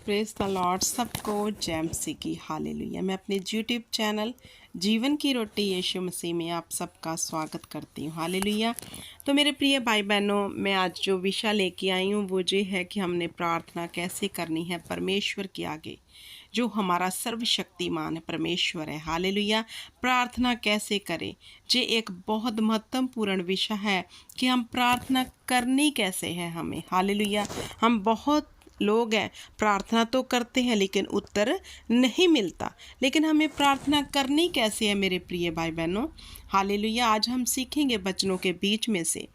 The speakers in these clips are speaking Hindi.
Praise the Lord. सबको जय मसीह की हालेलुया। मैं अपने यूट्यूब चैनल जीवन की रोटी यीशु मसीह में आप सबका स्वागत करती हूँ। हालेलुया। तो मेरे प्रिय भाई बहनों, मैं आज जो विषय लेके आई हूँ वो ये है कि हमने प्रार्थना कैसे करनी है परमेश्वर के आगे, जो हमारा सर्वशक्तिमान परमेश्वर है। हालेलुया। प्रार्थना कैसे करें, ये एक बहुत महत्वपूर्ण विषय है कि हम प्रार्थना करनी कैसे है हमें। हालेलुया। हम बहुत लोग हैं, प्रार्थना तो करते हैं लेकिन उत्तर नहीं मिलता। लेकिन हमें प्रार्थना करनी कैसे है मेरे प्रिय भाई बहनों। हालेलुया। आज हम सीखेंगे वचनों के बीच में से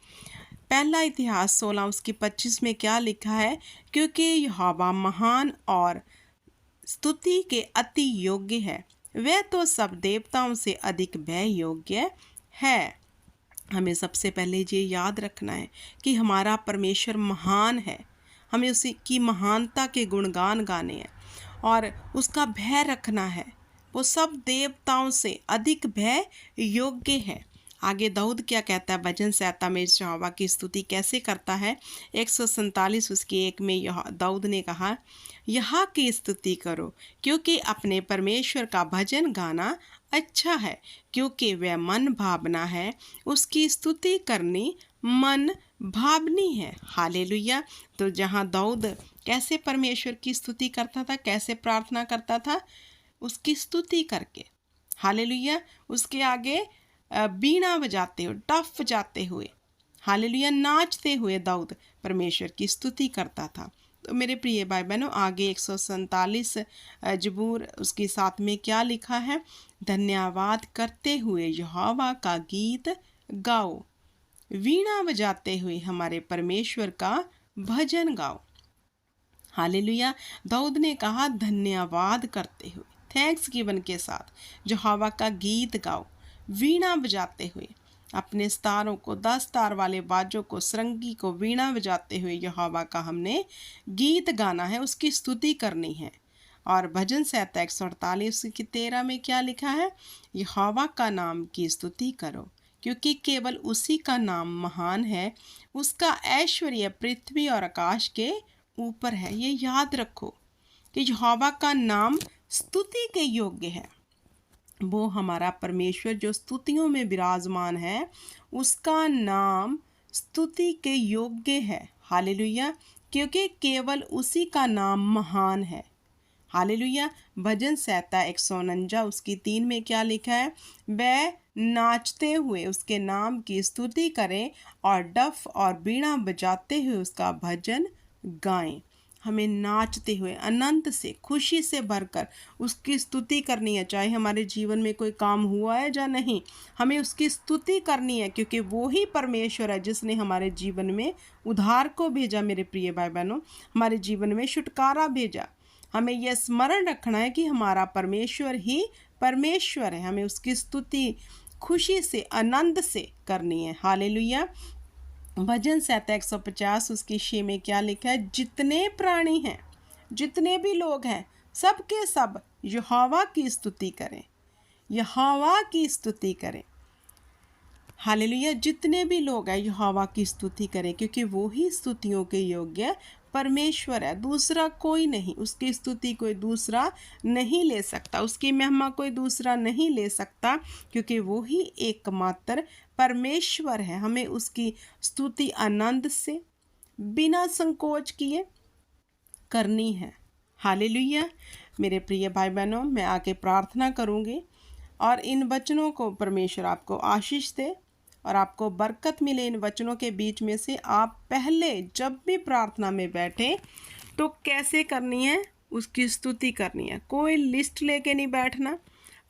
पहला इतिहास 16 उसकी 25 में क्या लिखा है, क्योंकि यहोवा महान और स्तुति के अति योग्य है, वह तो सब देवताओं से अधिक भय योग्य है। हमें सबसे पहले ये याद रखना है कि हमारा परमेश्वर महान है। हमें उसी की महानता के गुणगान गाने हैं और उसका भय रखना है। वो सब देवताओं से अधिक भय योग्य है। आगे दाऊद क्या कहता है भजन 67 में यहोवा की स्तुति कैसे करता है। 147 उसकी 1 में दाऊद ने कहा, यहाँ की स्तुति करो क्योंकि अपने परमेश्वर का भजन गाना अच्छा है, क्योंकि वह मन भावना है, उसकी स्तुति करनी मन भावनी है। हालेलुया। तो जहाँ दाऊद कैसे परमेश्वर की स्तुति करता था, कैसे प्रार्थना करता था, उसकी स्तुति करके। हालेलुया। उसके आगे बीणा बजाते हुए, टफ जाते हुए, हालेलुया, नाचते हुए दाऊद परमेश्वर की स्तुति करता था। तो मेरे प्रिय भाई बहनों, आगे 147 जबूर उसकी 7 में क्या लिखा है, धन्यवाद करते हुए यहोवा का गीत गाओ, वीणा बजाते हुए हमारे परमेश्वर का भजन गाओ। हालेलुया। दाऊद ने कहा धन्यवाद करते हुए, थैंक्स गिवन के साथ यहोवा का गीत गाओ, वीणा बजाते हुए, अपने सितारों को, 10 तार वाले बाजों को, सरंगी को वीणा बजाते हुए यहोवा का हमने गीत गाना है, उसकी स्तुति करनी है। और भजन 148 की 13 में क्या लिखा है, यहोवा का नाम की स्तुति करो क्योंकि केवल उसी का नाम महान है, उसका ऐश्वर्य पृथ्वी और आकाश के ऊपर है। ये याद रखो कि यहोवा का नाम स्तुति के योग्य है। वो हमारा परमेश्वर जो स्तुतियों में विराजमान है, उसका नाम स्तुति के योग्य है। हालेलुया। क्योंकि केवल उसी का नाम महान है। हालेलुया। भजन 149 उसकी 3 में क्या लिखा है, वह नाचते हुए उसके नाम की स्तुति करें और डफ और बीणा बजाते हुए उसका भजन गाएं। हमें नाचते हुए, आनंद से, खुशी से भरकर उसकी स्तुति करनी है। चाहे हमारे जीवन में कोई काम हुआ है या नहीं, हमें उसकी स्तुति करनी है, क्योंकि वो ही परमेश्वर है जिसने हमारे जीवन में उद्धार को भेजा। मेरे प्रिय भाई बहनों, हमारे जीवन में छुटकारा भेजा। हमें यह स्मरण रखना है कि हमारा परमेश्वर ही परमेश्वर है। हमें उसकी स्तुति खुशी से, आनंद से करनी है। हालेलुया। भजन 150 उसकी 6 में क्या लिखा है, जितने प्राणी हैं, जितने भी लोग हैं, सब के सब यहोवा की स्तुति करें, यहोवा की स्तुति करें। हालेलुया। जितने भी लोग हैं यहोवा की स्तुति करें, क्योंकि वो ही स्तुतियों के योग्य परमेश्वर है, दूसरा कोई नहीं। उसकी स्तुति कोई दूसरा नहीं ले सकता, उसकी महिमा कोई दूसरा नहीं ले सकता, क्योंकि वो ही एकमात्र परमेश्वर है। हमें उसकी स्तुति आनंद से, बिना संकोच किए करनी है। हालेलुया। मेरे प्रिय भाई बहनों, मैं आगे प्रार्थना करूँगी और इन वचनों को परमेश्वर आपको आशीष दे और आपको बरकत मिले। इन वचनों के बीच में से आप पहले जब भी प्रार्थना में बैठे तो कैसे करनी है, उसकी स्तुति करनी है। कोई लिस्ट लेके नहीं बैठना,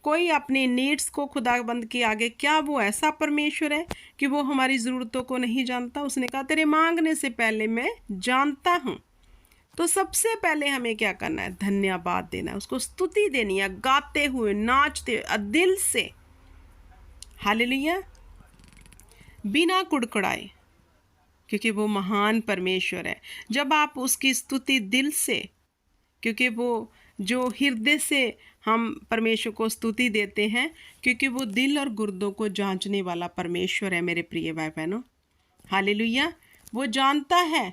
कोई अपनी नीड्स को खुदाबंद के आगे, क्या वो ऐसा परमेश्वर है कि वो हमारी ज़रूरतों को नहीं जानता। उसने कहा तेरे मांगने से पहले मैं जानता हूँ। तो सबसे पहले हमें क्या करना है, धन्यवाद देना है, उसको स्तुति देनी है, गाते हुए, नाचते हुए, दिल से। हालेलुया। बिना कुड़कुड़ाए, क्योंकि वो महान परमेश्वर है। जब आप उसकी स्तुति दिल से, क्योंकि वो जो हृदय से हम परमेश्वर को स्तुति देते हैं, क्योंकि वो दिल और गुर्दों को जांचने वाला परमेश्वर है। मेरे प्रिय भाई बहनों, हालेलुया। वो जानता है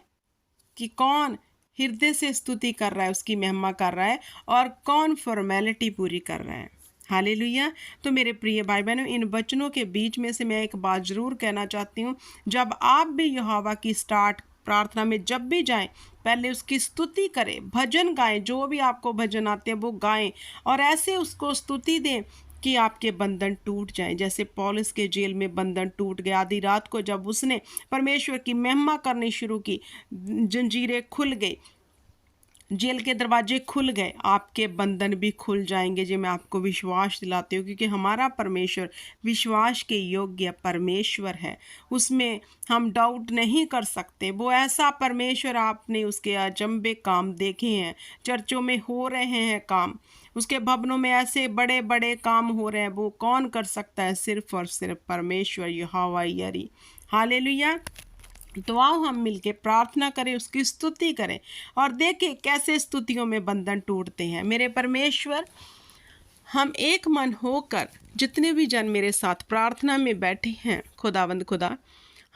कि कौन हृदय से स्तुति कर रहा है, उसकी महिमा कर रहा है, और कौन फॉर्मेलिटी पूरी कर रहा है। हालेलुया। तो मेरे प्रिय भाई बहनों, इन वचनों के बीच में से मैं एक बात ज़रूर कहना चाहती हूँ, जब आप भी यहोवा की स्टार्ट प्रार्थना में जब भी जाएं, पहले उसकी स्तुति करें, भजन गाएं, जो भी आपको भजन आते हैं वो गाएं, और ऐसे उसको स्तुति दें कि आपके बंधन टूट जाएं। जैसे पौलुस के जेल में बंधन टूट गया, आधी रात को जब उसने परमेश्वर की महिमा करनी शुरू की, जंजीरें खुल गई, जेल के दरवाजे खुल गए, आपके बंधन भी खुल जाएंगे। जी मैं आपको विश्वास दिलाती हूँ, क्योंकि हमारा परमेश्वर विश्वास के योग्य परमेश्वर है, उसमें हम डाउट नहीं कर सकते। वो ऐसा परमेश्वर, आपने उसके अजंबे काम देखे हैं, चर्चों में हो रहे हैं काम, उसके भवनों में ऐसे बड़े बड़े काम हो रहे हैं, वो कौन कर सकता है? सिर्फ और सिर्फ परमेश्वर यहोवा यरी। हालेलुया। तो आओ हम मिलके प्रार्थना करें, उसकी स्तुति करें, और देखें कैसे स्तुतियों में बंधन टूटते हैं। मेरे परमेश्वर, हम एक मन होकर जितने भी जन मेरे साथ प्रार्थना में बैठे हैं, खुदावंद खुदा,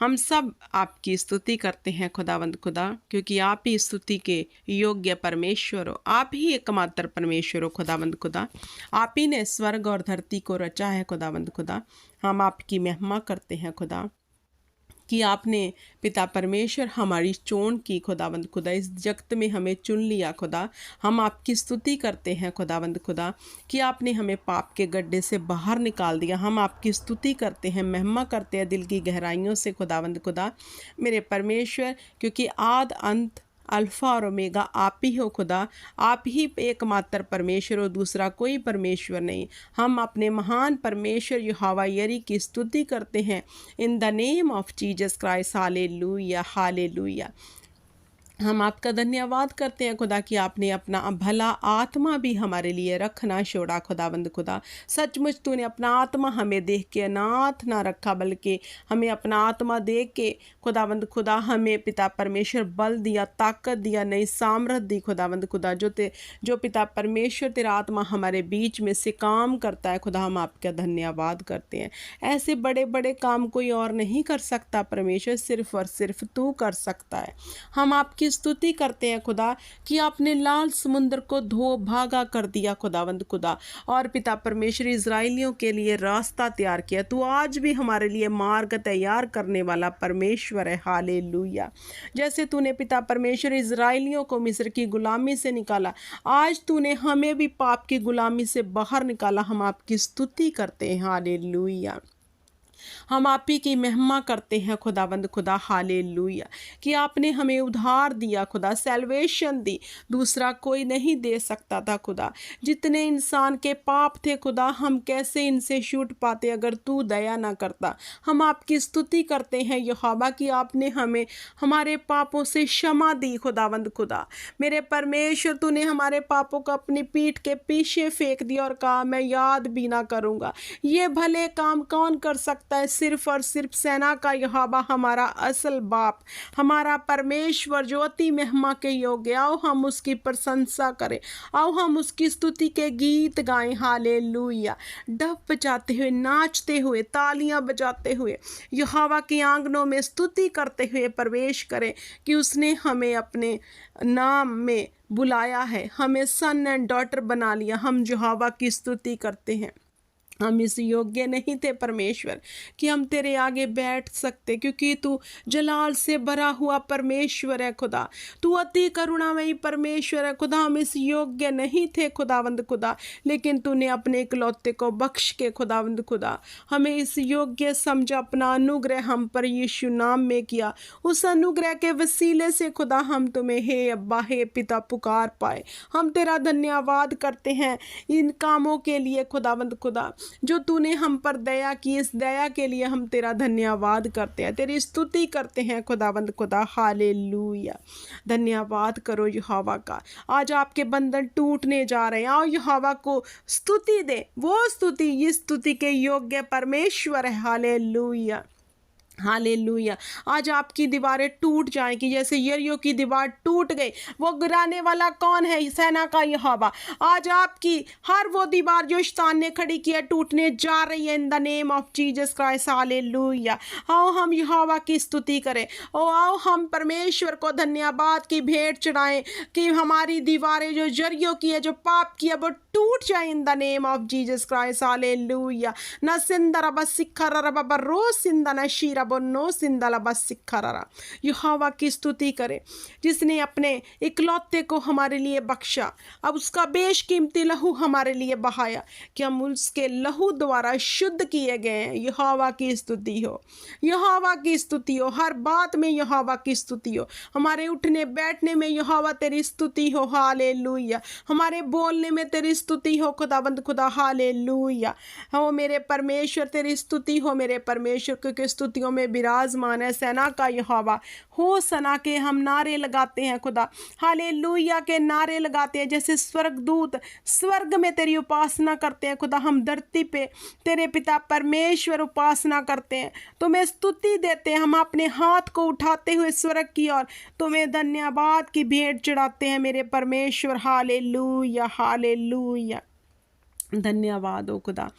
हम सब आपकी स्तुति करते हैं खुदावंद खुदा, क्योंकि आप ही स्तुति के योग्य परमेश्वर हो, आप ही एकमात्र परमेश्वर हो खुदावंद खुदा। आप ही ने स्वर्ग और धरती को रचा है खुदावंद खुदा। हम आपकी महिमा करते हैं खुदा, कि आपने पिता परमेश्वर हमारी चोन की खुदावंद खुदा, इस जगत में हमें चुन लिया खुदा। हम आपकी स्तुति करते हैं खुदावंद खुदा, कि आपने हमें पाप के गड्ढे से बाहर निकाल दिया। हम आपकी स्तुति करते हैं, महिमा करते हैं दिल की गहराइयों से खुदावंद खुदा मेरे परमेश्वर, क्योंकि आद अंत अल्फ़ा और ओमेगा आप ही हो खुदा। आप ही एकमात्र परमेश्वर हो, दूसरा कोई परमेश्वर नहीं। हम अपने महान परमेश्वर यहोवा यरी की स्तुति करते हैं, in the name of Jesus Christ. Hallelujah, hallelujah. हम आपका धन्यवाद करते हैं खुदा, कि आपने अपना भला आत्मा भी हमारे लिए रखना छोड़ा खुदावंद खुदा। सचमुच तूने अपना आत्मा हमें देख के अनाथ ना रखा, बल्कि हमें अपना आत्मा देख के खुदावंद खुदा हमें पिता परमेश्वर बल दिया, ताकत दिया, नई सामर्थ दी खुदावंद खुदा। जो पिता परमेश्वर तेरा आत्मा हमारे बीच में से काम करता है खुदा, हम आपका धन्यवाद करते हैं। ऐसे बड़े बड़े काम कोई और नहीं कर सकता परमेश्वर, सिर्फ और सिर्फ तू कर सकता है। हम आपकी स्तुति करते हैं खुदा, कि आपने लाल समुद्र को धो भागा कर दिया खुदावंद खुदा, और पिता परमेश्वर इजराइलियों के लिए रास्ता तैयार किया। तू आज भी हमारे लिए मार्ग तैयार करने वाला परमेश्वर है। हालेलुया। जैसे तूने पिता परमेश्वर इजराइलियों को मिस्र की गुलामी से निकाला, आज तूने हमें भी पाप की गुलामी से बाहर निकाला। हम आपकी स्तुति करते हैं। हालेलुया। हम आप ही की महिमा करते हैं खुदावंद खुदा। हालेलुया। कि आपने हमें उद्धार दिया खुदा, सैल्वेशन दी, दूसरा कोई नहीं दे सकता था खुदा। जितने इंसान के पाप थे खुदा, हम कैसे इनसे छूट पाते अगर तू दया ना करता। हम आपकी स्तुति करते हैं यहोवा, कि आपने हमें हमारे पापों से क्षमा दी खुदावंद खुदा। मेरे परमेश्वर, तूने हमारे पापों को अपनी पीठ के पीछे फेंक दिया और कहा मैं याद भी ना करूँगा। ये भले काम कौन कर सकता है? सिर्फ और सिर्फ सेना का यहोवा, हमारा असल बाप, हमारा परमेश्वर, जो अति महिमा के योग्य। आओ हम उसकी प्रशंसा करें, आओ हम उसकी स्तुति के गीत गाएं। हालेलुया। डफ बजाते हुए, नाचते हुए, तालियां बजाते हुए यहोवा के आंगनों में स्तुति करते हुए प्रवेश करें, कि उसने हमें अपने नाम में बुलाया है, हमें सन एंड डॉटर बना लिया। हम यहोवा की स्तुति करते हैं। हम इस योग्य नहीं थे परमेश्वर, कि हम तेरे आगे बैठ सकते, क्योंकि तू जलाल से भरा हुआ परमेश्वर है खुदा। तू अति करुणामयी परमेश्वर है खुदा। हम इस योग्य नहीं थे खुदावंद खुदा, लेकिन तूने अपने इकलौते को बख्श के खुदावंद खुदा हमें इस योग्य समझा। अपना अनुग्रह हम पर यीशु नाम में किया। उस अनुग्रह के वसीले से खुदा हम तुम्हें हे अब्बा, हे पिता पुकार पाए। हम तेरा धन्यवाद करते हैं इन कामों के लिए खुदावंद खुदा, जो तूने हम पर दया की। इस दया के लिए हम तेरा धन्यवाद करते हैं, तेरी स्तुति करते हैं खुदावंद खुदा। हालेलुया। धन्यवाद करो यहोवा का। आज आपके बंधन टूटने जा रहे हैं। आओ यहोवा को स्तुति दे, वो स्तुति इस स्तुति के योग्य परमेश्वर है। हालेलुया। हालेलुया। आज आपकी दीवारें टूट जाएंगी जैसे यरीहो की दीवार टूट गई। वो गिराने वाला कौन है? सेना का यहोवा। आज आपकी हर वो दीवार जो शैतान ने खड़ी की है टूटने जा रही है in the name of Jesus Christ. Hallelujah. आओ हम यहोवा की स्तुति करें। ओ आओ हम परमेश्वर को धन्यवाद की भेंट चढ़ाएं कि हमारी दीवारें जो यरीहो की है, जो पाप की है, वो टूट जाए in the name of Jesus Christ. Hallelujah. न सिंदर बस सिखर रब रो सिंदा न शीरा नो सिंदला बस सिखरा। यहोवा की स्तुति करें जिसने अपने इकलौते को हमारे लिए बख्शा, अब उसका बेशकीमती लहू हमारे लिए बहाया कि हम उसके लहू द्वारा शुद्ध किए गए हैं। यहोवा की स्तुति हो, यहोवा की स्तुति हो, हर बात में यहोवा की स्तुति हो, हमारे उठने बैठने में यहोवा तेरी स्तुति हो। हालेलुया। हमारे बोलने में तेरी स्तुति हो खुदाबंद खुदा। हालेलुया। हो मेरे परमेश्वर तेरी स्तुति हो मेरे परमेश्वर, क्योंकि स्तुतियों में विराजमान है सेना का यहोवा। हो सना के हम नारे लगाते हैं खुदा। हालेलुया के नारे लगाते हैं जैसे स्वर्गदूत स्वर्ग में तेरी उपासना करते हैं खुदा। हम धरती पे तेरे पिता परमेश्वर उपासना करते हैं, तुम्हें स्तुति देते हैं। हम अपने हाथ को उठाते हुए स्वर्ग की ओर तुम्हें धन्यवाद की भेंट चढ़ाते हैं मेरे परमेश्वर। हालेलुया। हालेलुया। धन्यवाद हो खुदा,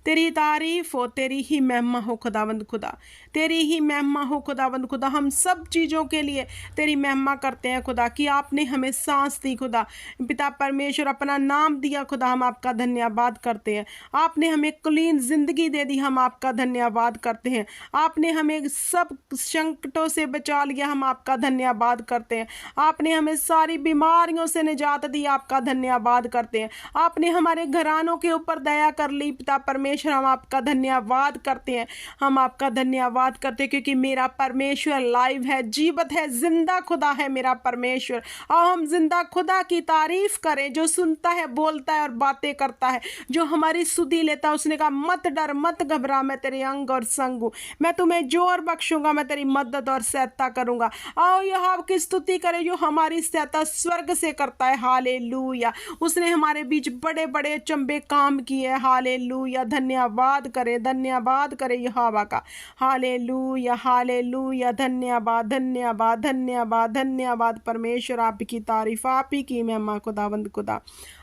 तेरी तारीफ हो, तेरी ही महिमा हो खुदावंद खुदा, तेरी ही महिमा हो खुदावंद खुदा। हम सब चीज़ों के लिए तेरी महिमा करते हैं खुदा कि आपने हमें सांस दी खुदा, पिता परमेश्वर अपना नाम दिया खुदा। हम आपका धन्यवाद करते हैं। आपने हमें क्लीन जिंदगी दे दी, हम आपका धन्यवाद करते हैं। आपने हमें सब संकटों से बचा लिया, हम आपका धन्यवाद करते हैं। आपने हमें सारी बीमारियों से निजात दी, आपका धन्यवाद करते हैं। आपने हमारे घरानों के ऊपर दया कर ली पिता परमेश्वर, हम आपका धन्यवाद करते हैं। हम आपका धन्यवाद करते हैं क्योंकि मेरा परमेश्वर लाइव है, जीवित है, जिंदा खुदा है मेरा परमेश्वर। और हम जिंदा खुदा की तारीफ करें जो सुनता है, बोलता है और बातें करता है, जो हमारी सुधि लेता है। उसने कहा मत डर मत घबरा, मैं तेरे अंग और संग हूँ, मैं तुम्हें जोर बख्शूंगा, मैं तेरी मदद और सहायता करूंगा। आओ यहोवा की स्तुति करें जो हमारी सहायता स्वर्ग से करता है। हालेलुया। उसने हमारे बीच बड़े बड़े चंबे काम किए। हालेलुया। धन्यवाद करें, धन्यवाद करें यहोवा का। हालेलुया। हालेलुया। धन्यवाद धन्यवाद धन्यवाद धन्यवाद परमेश्वर, आपकी तारीफ आप ही की महिमा खुदावंद खुदा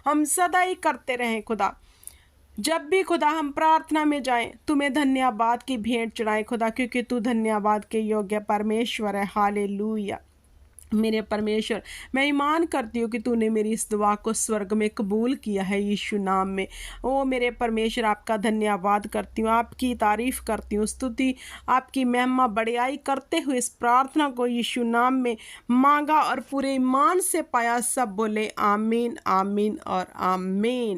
हम सदा ही करते रहें खुदा। जब भी खुदा हम प्रार्थना में जाएं तुम्हें धन्यवाद की भेंट चढ़ाएं खुदा, क्योंकि तू धन्यवाद के योग्य परमेश्वर है। हालेलुया। मेरे परमेश्वर, मैं ईमान करती हूँ कि तूने मेरी इस दुआ को स्वर्ग में कबूल किया है यीशु नाम में। ओ मेरे परमेश्वर, आपका धन्यवाद करती हूँ, आपकी तारीफ करती हूँ, स्तुति आपकी महिमा बड़ाई करते हुए इस प्रार्थना को यीशु नाम में मांगा और पूरे ईमान से पाया। सब बोले आमीन आमीन और आमीन।